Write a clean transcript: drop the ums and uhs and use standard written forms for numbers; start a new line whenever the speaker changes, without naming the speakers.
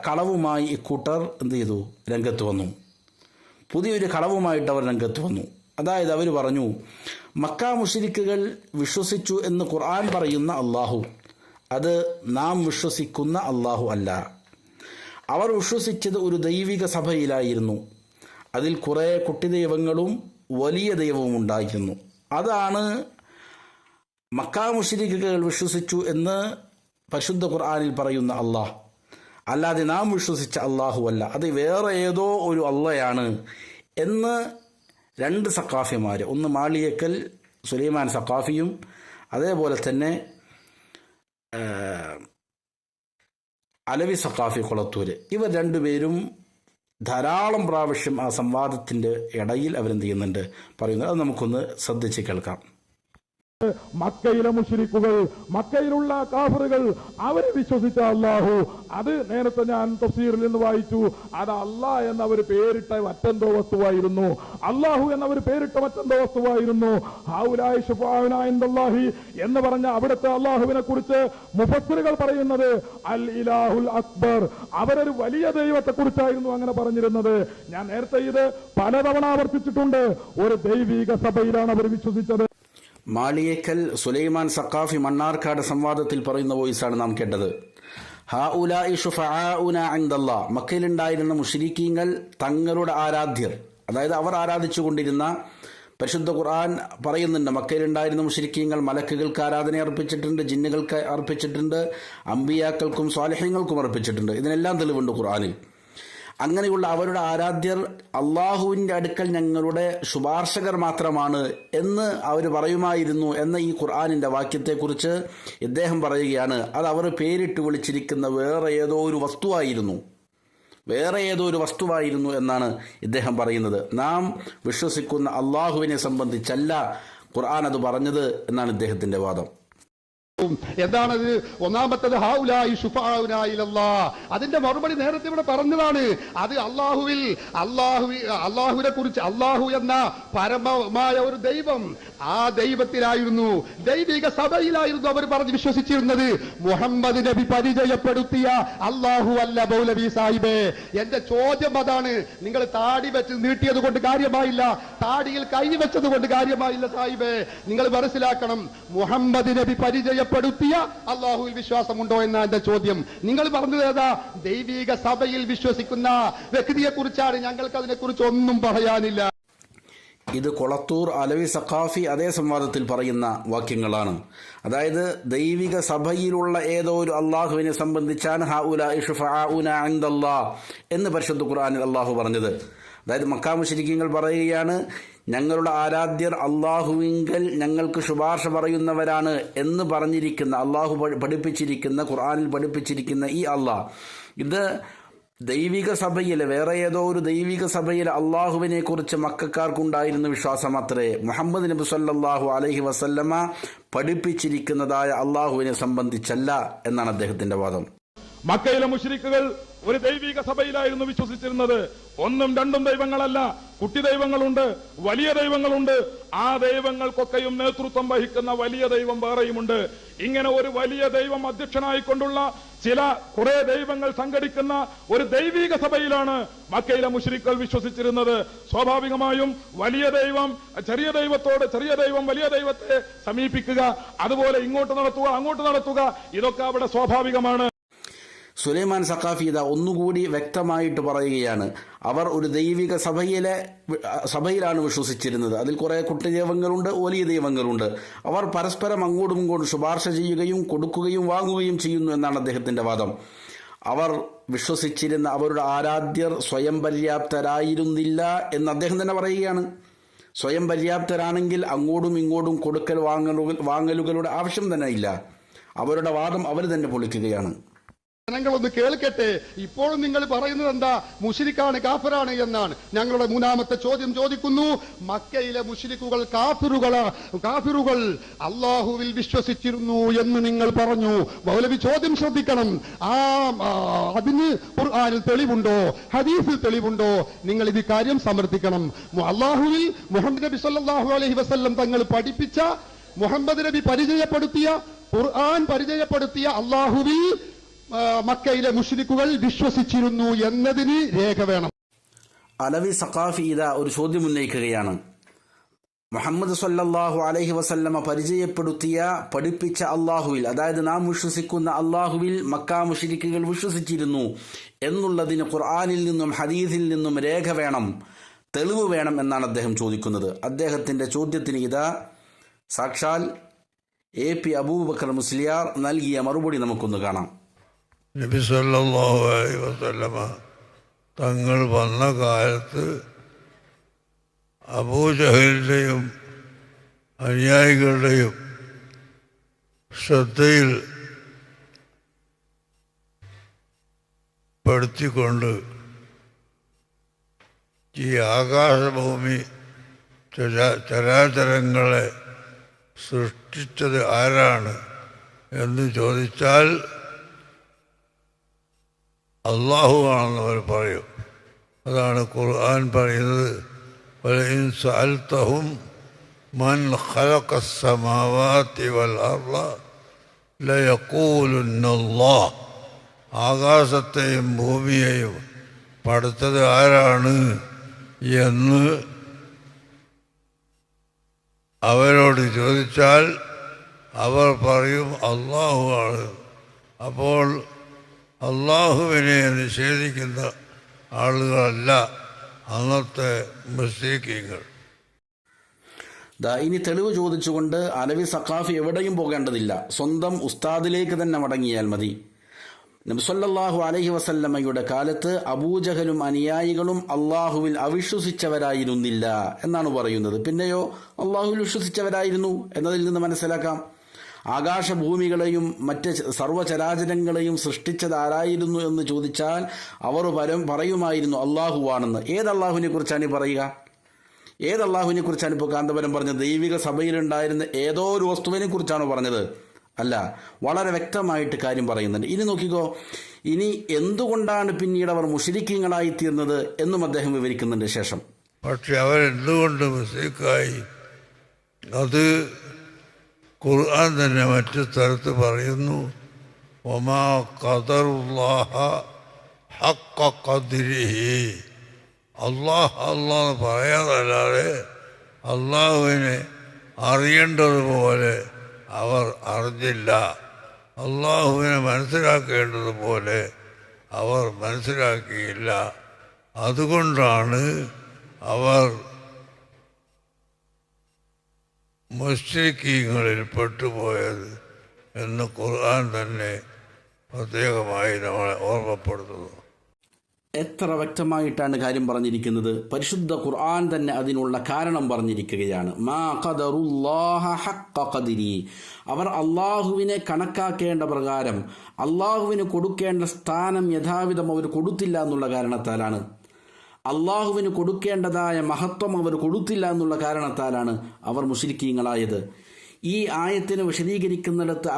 കളവുമായി ഇക്കൂട്ടർ എന്ത് ചെയ്തു? രംഗത്ത് വന്നു. പുതിയൊരു കളവുമായിട്ട് അവർ രംഗത്ത് വന്നു. അതായത് അവർ പറഞ്ഞു, മക്ക മുശ്രിക്കുകൾ വിശ്വസിച്ചു എന്ന് ഖുർആൻ പറയുന്ന അള്ളാഹു അത് നാം വിശ്വസിക്കുന്ന അള്ളാഹു അല്ല. അവർ വിശ്വസിച്ചത് ഒരു ദൈവിക സഭയിലായിരുന്നു. അതിൽ കുറേ കുട്ടി ദൈവങ്ങളും വലിയ ദൈവവും ഉണ്ടായിരുന്നു. അതാണ് മക്ക മുശ്രിക്കുകൾ വിശ്വസിച്ചു എന്ന് പരിശുദ്ധ ഖുർആനിൽ പറയുന്ന അള്ളാഹ്, അല്ലാതെ നാം വിശ്വസിച്ച അള്ളാഹു അല്ല, അത് വേറെ ഏതോ ഒരു അള്ളയാണ് എന്ന് രണ്ട് സഖാഫിമാർ, ഒന്ന് മാളിയേക്കൽ സുലൈമാൻ സഖാഫിയും അതേപോലെ തന്നെ അലവി സഖാഫി കൊളത്തൂർ, ഇവർ രണ്ടുപേരും ധാരാളം പ്രാവശ്യം ആ സംവാദത്തിൻ്റെ ഇടയിൽ അവരെന്ത് ചെയ്യുന്നുണ്ട്, പറയുന്നത്. അത് നമുക്കൊന്ന് ശ്രദ്ധിച്ച് കേൾക്കാം.
മക്കയിലെ മുശ്രിക്കുകൾ, മക്കയിലുള്ള കാഫറുകൾ, അവരെ വിശ്വസിച്ച അള്ളാഹു, അത് നേരത്തെ ഞാൻ തഫ്സീറിൽ നിന്ന് വായിച്ചു, അത് അള്ളാഹ് എന്നവർ പേരിട്ട മറ്റെന്തോ വസ്തുവായിരുന്നു, അള്ളാഹു എന്നവർ പേരിട്ട മറ്റെന്തോ വസ്തുവായിരുന്നു. ഹൗലായി ശുഫാഉനാ ഇൻദല്ലാഹി എന്ന് പറഞ്ഞ അവിടുത്തെ അള്ളാഹുവിനെ കുറിച്ച് മുഫസ്സിറുകൾ പറയുന്നത് അൽ ഇലാഹുൽ അക്ബർ, അവരൊരു വലിയ ദൈവത്തെ കുറിച്ചായിരുന്നു അങ്ങനെ പറഞ്ഞിരുന്നത്. ഞാൻ നേരത്തെ ഇത് പലതവണ ആവർത്തിച്ചിട്ടുണ്ട്. ഒരു ദൈവിക സഭയിലാണ് അവർ വിശ്വസിച്ചത്.
മാളിയേക്കൽ സുലൈമാൻ സഖാഫി മണ്ണാർക്കാട് സംവാദത്തിൽ പറയുന്ന വോയിസാണ് നാം കേട്ടത്. ഹൗലാഇ ശുഫആഉനാ ഇൻദല്ലാഹ്, മക്കയിലുണ്ടായിരുന്ന മുശ്രിക്കീങ്ങൾ തങ്ങളുടെ ആരാധ്യർ, അതായത് അവർ ആരാധിച്ചുകൊണ്ടിരുന്ന, പരിശുദ്ധ ഖുർആൻ പറയുന്നുണ്ട്, മക്കയിലുണ്ടായിരുന്ന മുശ്രിക്കീങ്ങൾ മലക്കുകൾക്ക് ആരാധന അർപ്പിച്ചിട്ടുണ്ട്, ജിന്നുകൾക്ക് അർപ്പിച്ചിട്ടുണ്ട്, അമ്പിയാക്കൾക്കും സ്വാലിഹീങ്ങൾക്കും അർപ്പിച്ചിട്ടുണ്ട്. ഇതിനെല്ലാം തെളിവുണ്ട് ഖുർആനിൽ. അങ്ങനെയുള്ള അവരുടെ ആരാധ്യർ അള്ളാഹുവിൻ്റെ അടുക്കൽ ഞങ്ങളുടെ ശുപാർശകർ മാത്രമാണ് എന്ന് അവർ പറയുമായിരുന്നു എന്ന ഈ ഖുർആനിൻ്റെ വാക്യത്തെക്കുറിച്ച് ഇദ്ദേഹം പറയുകയാണ്, അത് അവർ പേരിട്ട് വിളിച്ചിരിക്കുന്ന വേറെ ഏതോ ഒരു വസ്തുവായിരുന്നു എന്നാണ് ഇദ്ദേഹം പറയുന്നത്. നാം വിശ്വസിക്കുന്ന അള്ളാഹുവിനെ സംബന്ധിച്ചല്ല ഖുർആൻ അത് പറഞ്ഞത് എന്നാണ് ഇദ്ദേഹത്തിൻ്റെ വാദം.
എന്താണത്? ഒന്നാമത്തത് ഹൗലായി ശുഫാഉനാ ഇലല്ലാഹ്, അതിന്റെ മറുപടി നേരത്തെ ഇവിടെ പറഞ്ഞതാണ്. അത് അള്ളാഹുവിനെ കുറിച്ച്, അള്ളാഹു എന്ന പരമമായ ഒരു ദൈവം, ആ ദൈവത്തിലായിരുന്നു, ദൈവിക സഭയിലായിരുന്നു അവർ പറഞ്ഞ് വിശ്വസിച്ചിരുന്നത്. മുഹമ്മദ് നബി പരിചയപ്പെടുത്തിയ അള്ളാഹു അല്ല മൗലവി സാഹിബേ. എന്റെ ചോദ്യം അതാണ്. നിങ്ങൾ താടി വെച്ച് നീട്ടിയത് കൊണ്ട് കാര്യമായില്ല, താടിയിൽ കൈ വെച്ചത് കൊണ്ട് കാര്യമായില്ല സാഹിബേ. നിങ്ങൾ മനസ്സിലാക്കണം, മുഹമ്മദ് നബി പരിചയപ്പെടുത്തിയ അള്ളാഹുവിൽ വിശ്വാസമുണ്ടോ എന്ന എന്റെ ചോദ്യം. നിങ്ങൾ പറഞ്ഞത് ഏതാ? ദൈവിക സഭയിൽ വിശ്വസിക്കുന്ന വ്യക്തിയെ കുറിച്ചാണ്. ഞങ്ങൾക്ക് അതിനെക്കുറിച്ച് ഒന്നും പറയാനില്ല.
ഇത് കൊളത്തൂർ അലവി സഖാഫി അതേ സംവാദത്തിൽ പറയുന്ന വാക്യങ്ങളാണ്. അതായത് ദൈവിക സഭയിലുള്ള ഏതോ ഒരു അള്ളാഹുവിനെ സംബന്ധിച്ചാണ് ഹൗലാഇ ശുഫആഉനാ ഇൻദല്ലാഹ് എന്ന് പരിശുദ്ധ ഖുർആനിൽ അള്ളാഹു പറഞ്ഞത്. അതായത് മക്കാ മുശ്രിക്കീങ്ങൾ പറയുകയാണ്, ഞങ്ങളുടെ ആരാധ്യർ അള്ളാഹുവിങ്കൽ ഞങ്ങൾക്ക് ശുപാർശ പറയുന്നവരാണ് എന്ന് പറഞ്ഞിരിക്കുന്ന, അള്ളാഹു പഠിപ്പിച്ചിരിക്കുന്ന, ഖുർആനിൽ പഠിപ്പിച്ചിരിക്കുന്ന ഈ അള്ളാഹ്, ഇത് ദൈവിക സഭയിലെ, വേറെ ഏതോ ഒരു ദൈവിക സഭയിലെ അള്ളാഹുവിനെ കുറിച്ച് മക്കക്കാർക്കുണ്ടായിരുന്ന വിശ്വാസം അത്രേ, മുഹമ്മദ് നബി സല്ലല്ലാഹു അലൈഹി വസല്ലമ പഠിപ്പിച്ചിരിക്കുന്നതായ അള്ളാഹുവിനെ സംബന്ധിച്ചല്ല എന്നാണ് അദ്ദേഹത്തിന്റെ വാദം.
മക്കയിലെ മുശ്രിക്കുകൾ ഒരു ദൈവിക സഭയിലായിരുന്നു വിശ്വസിച്ചിരുന്നത്. ഒന്നും രണ്ടും ദൈവങ്ങളല്ല, കുട്ടി ദൈവങ്ങളുണ്ട്, വലിയ ദൈവങ്ങളുണ്ട്. ആ ദൈവങ്ങൾക്കൊക്കെയും നേതൃത്വം വഹിക്കുന്ന വലിയ ദൈവം വേറെയുമുണ്ട്. ഇങ്ങനെ ഒരു വലിയ ദൈവം അധ്യക്ഷനായിക്കൊണ്ടുള്ള കുറെ ദൈവങ്ങൾ സംഘടിക്കുന്ന ഒരു ദൈവിക സഭയിലാണ് മക്കയിലെ മുശ്രിക്കുകൾ വിശ്വസിച്ചിരുന്നത്. സ്വാഭാവികമായും വലിയ ദൈവം ചെറിയ ദൈവത്തോട്, ചെറിയ ദൈവം വലിയ ദൈവത്തെ സമീപിക്കുക, അതുപോലെ ഇങ്ങോട്ട് നടത്തുക, അങ്ങോട്ട് നടത്തുക, ഇതൊക്കെ അവിടെ സ്വാഭാവികമാണ്.
സുലൈമാൻ സഖാഫി ഇതാ ഒന്നുകൂടി വ്യക്തമായിട്ട് പറയുകയാണ്, അവർ ഒരു ദൈവിക സഭയിലാണ് വിശ്വസിച്ചിരുന്നത്. അതിൽ കുറേ കുട്ടി ദൈവങ്ങളുണ്ട്, വലിയ ദൈവങ്ങളുണ്ട്. അവർ പരസ്പരം അങ്ങോട്ടും ഇങ്ങോട്ടും ശുപാർശ ചെയ്യുകയും കൊടുക്കുകയും വാങ്ങുകയും ചെയ്യുന്നു എന്നാണ് അദ്ദേഹത്തിന്റെ വാദം. അവർ വിശ്വസിച്ചിരുന്ന അവരുടെ ആരാധ്യർ സ്വയം പര്യാപ്തരായിരുന്നില്ല എന്ന് അദ്ദേഹം തന്നെ പറയുകയാണ്. സ്വയം പര്യാപ്തരാണെങ്കിൽ അങ്ങോട്ടും ഇങ്ങോട്ടും കൊടുക്കൽ വാങ്ങലുകളുടെ ആവശ്യം തന്നെ ഇല്ല. അവരുടെ വാദം അവർ തന്നെ പൊളിക്കുകയാണ്.
ജനങ്ങളൊന്ന് കേൾക്കട്ടെ. ഇപ്പോഴും നിങ്ങൾ പറയുന്നത് എന്താ? മുശ്രിക്കാണ്, കാഫിറാണ് എന്നാണ്. ഞങ്ങളുടെ മൂന്നാമത്തെ ചോദ്യം ചോദിക്കുന്നു, മക്കയിലെ മുശ്രിക്കുകൾ കാഫിറുകൾ അള്ളാഹുവിൽ വിശ്വസിച്ചിരുന്നു എന്ന് നിങ്ങൾ പറഞ്ഞു. മൗലവി ചോദ്യം ശ്രദ്ധിക്കണം. അതിന് ഖുർആനിൽ തെളിവുണ്ടോ? ഹദീസിൽ തെളിവുണ്ടോ? നിങ്ങൾ ഇത് കാര്യം സമർത്ഥിക്കണം. അള്ളാഹുവിൽ മുഹമ്മദ് നബി സല്ലല്ലാഹു അലൈഹി വസല്ലം തങ്ങൾ പഠിപ്പിച്ച, മുഹമ്മദ് നബി പരിചയപ്പെടുത്തിയ, ഖുർആൻ പരിചയപ്പെടുത്തിയ അള്ളാഹുവിൽ മക്കയിലെ മുശ്രിക്കുകൾ വിശ്വസിച്ചിരുന്നു എന്നതിന് രേഖ വേണം.
അലവി സഖാഫി ഇതാ ഒരു ചോദ്യം ഉന്നയിക്കുകയാണ്. മുഹമ്മദ് സല്ലല്ലാഹു അലൈഹി വസല്ലമ പരിചയപ്പെടുത്തിയ പഠിപ്പിച്ച അള്ളാഹുവിൽ, അതായത് നാം വിശ്വസിക്കുന്ന അള്ളാഹുവിൽ മക്കാ മുശ്രിക്കുകൾ വിശ്വസിച്ചിരുന്നു എന്നുള്ളതിന് ഖുർആനിൽ നിന്നും ഹദീസിൽ നിന്നും രേഖ വേണം, തെളിവ് വേണം എന്നാണ് അദ്ദേഹം ചോദിക്കുന്നത്. അദ്ദേഹത്തിന്റെ ചോദ്യത്തിന് ഇതാ സാക്ഷാൽ AP അബൂബക്കർ മുസ്ലിയാർ നൽകിയ മറുപടി നമുക്കൊന്ന് കാണാം.
നബി സല്ലല്ലാഹു അലൈഹി വസല്ലമ തങ്ങൾ വന്ന കാലത്ത് അബൂജഹലിൻ്റെയും അനുയായികളുടെയും ശ്രദ്ധയിൽ പെടുത്തിക്കൊണ്ട് ഈ ആകാശഭൂമി ചരാചരങ്ങളെ സൃഷ്ടിച്ചത് ആരാണ് എന്ന് ചോദിച്ചാൽ അള്ളാഹു ആണെന്ന് അവർ പറയും. അതാണ് ഖുർആൻ പറയുന്നത്, വലഇൻ സഅൽതഹും മൻ ഖലഖസ് സമാവാതി വൽ അർള ലയഖൂലുന്ന അല്ലാഹ്. ആകാശത്തെയും ഭൂമിയെയും പടുത്തത് ആരാണ് എന്ന് അവരോട് ചോദിച്ചാൽ അവർ പറയും അള്ളാഹു ആണ്. അപ്പോൾ അള്ളാഹുവിനെ നിഷേധിക്കുന്ന ആളുകളല്ല അന്നത്തെ മുശ്രിക്കുകൾ.
ഇനി തെളിവ് ചോദിച്ചുകൊണ്ട് അലവി സഖാഫി എവിടെയും പോകേണ്ടതില്ല, സ്വന്തം ഉസ്താദിലേക്ക് തന്നെ മടങ്ങിയാൽ മതി. നബി സല്ലല്ലാഹു അലൈഹി വസല്ലമയുടെ കാലത്ത് അബൂജഹലും അനുയായികളും അള്ളാഹുവിൽ അവിശ്വസിച്ചവരായിരുന്നില്ല എന്നാണ് പറയുന്നത്. പിന്നെയോ അള്ളാഹുവിൽ വിശ്വസിച്ചവരായിരുന്നു എന്നതിൽ നിന്ന് മനസ്സിലാക്കാം. ആകാശഭൂമികളെയും മറ്റ് സർവ്വചരാചരങ്ങളെയും സൃഷ്ടിച്ചത് ആരായിരുന്നു എന്ന് ചോദിച്ചാൽ അവർ പറയുമായിരുന്നു അള്ളാഹുവാണെന്ന്. ഏത് അള്ളാഹുവിനെ കുറിച്ചാണ് പറയുക? ഏത് അള്ളാഹുവിനെ കുറിച്ചാണ് ഇപ്പോൾ കാന്തപുരം പറഞ്ഞത്? ദൈവിക സഭയിലുണ്ടായിരുന്ന ഏതോ ഒരു വസ്തുവിനെ കുറിച്ചാണോ പറഞ്ഞത്? അല്ല, വളരെ വ്യക്തമായിട്ട് കാര്യം പറയുന്നുണ്ട്. ഇനി നോക്കിക്കോ, ഇനി എന്തുകൊണ്ടാണ് പിന്നീട് അവർ മുശ്രിക്കീങ്ങളായി തീർന്നത് എന്നും അദ്ദേഹം വിവരിക്കുന്നുണ്ട് ശേഷം.
പക്ഷെ അവരെന്തുകൊണ്ട് മുശ്രിക്കായി അത് ഖുർആൻ തന്നെ മറ്റു സ്ഥലത്ത് പറയുന്നു, വമാ ഖദറുല്ലാഹ ഹഖ്ഖ ഖദ്രിഹി. അള്ളാഹ് പറയാതല്ലാതെ അള്ളാഹുവിനെ അറിയേണ്ടതുപോലെ അവർ അറിഞ്ഞില്ല, അള്ളാഹുവിനെ മനസ്സിലാക്കേണ്ടതുപോലെ അവർ മനസ്സിലാക്കിയില്ല. അതുകൊണ്ടാണ് അവർ മുശ്രിക്കീങ്ങളിൽ പെട്ടുപോയത് എന്ന് ഖുർആൻ തന്നെ പ്രത്യേകമായി നമ്മളെ ഓർമ്മപ്പെടുത്തുന്നു.
എത്ര വ്യക്തമായിട്ടാണ് കാര്യം പറഞ്ഞിരിക്കുന്നത്. പരിശുദ്ധ ഖുർആൻ തന്നെ അതിനുള്ള കാരണം പറഞ്ഞിരിക്കുകയാണ്. മാ ഖദറുല്ലാഹ ഹഖ്ഖ ഖദ്രി. അവർ അള്ളാഹുവിനെ കണക്കാക്കേണ്ട പ്രകാരം അള്ളാഹുവിന് കൊടുക്കേണ്ട സ്ഥാനം യഥാവിധം അവർ കൊടുത്തില്ല എന്നുള്ള കാരണത്താലാണ്, അള്ളാഹുവിന് കൊടുക്കേണ്ടതായ മഹത്വം അവർ കൊടുത്തില്ല എന്നുള്ള കാരണത്താലാണ് അവർ മുശ്രിക്കീങ്ങളായത്. ഈ ആയത്തിനെ വിശദീകരിക്കുന്നിടത്ത്